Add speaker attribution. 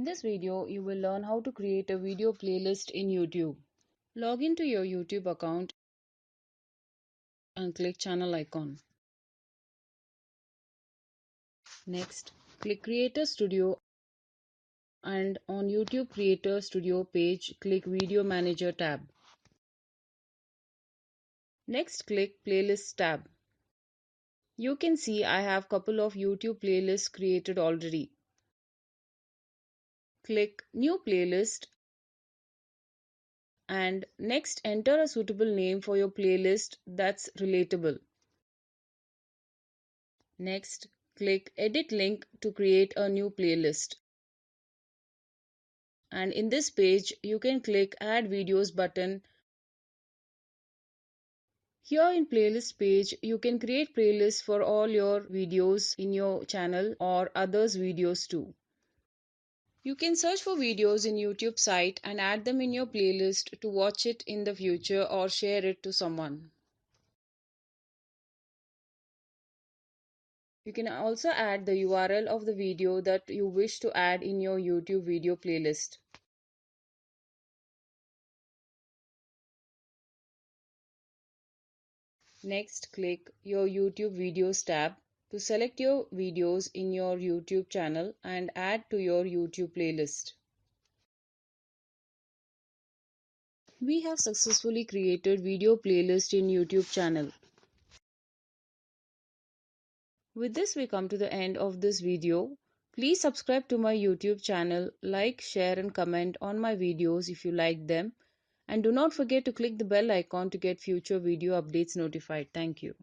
Speaker 1: In this video, you will learn how to create a video playlist in YouTube. Log into your YouTube account and click channel icon. Next, click Creator Studio and on YouTube Creator Studio page, click Video Manager tab. Next, click Playlist tab. You can see I have couple of YouTube playlists created already. Click New Playlist and next enter a suitable name for your playlist that's relatable. Next, click Edit Link to create a new playlist. And in this page, you can click Add Videos button. Here in Playlist page, you can create playlists for all your videos in your channel or others' videos too. You can search for videos in YouTube site and add them in your playlist to watch it in the future or share it to someone. You can also add the URL of the video that you wish to add in your YouTube video playlist. Next, click your YouTube Videos tab to select your videos in your YouTube channel and add to your YouTube playlist. We have successfully created video playlist in YouTube channel. With this, we come to the end of this video. Please subscribe to my YouTube channel, like, share and comment on my videos if you like them. And do not forget to click the bell icon to get future video updates notified. Thank you.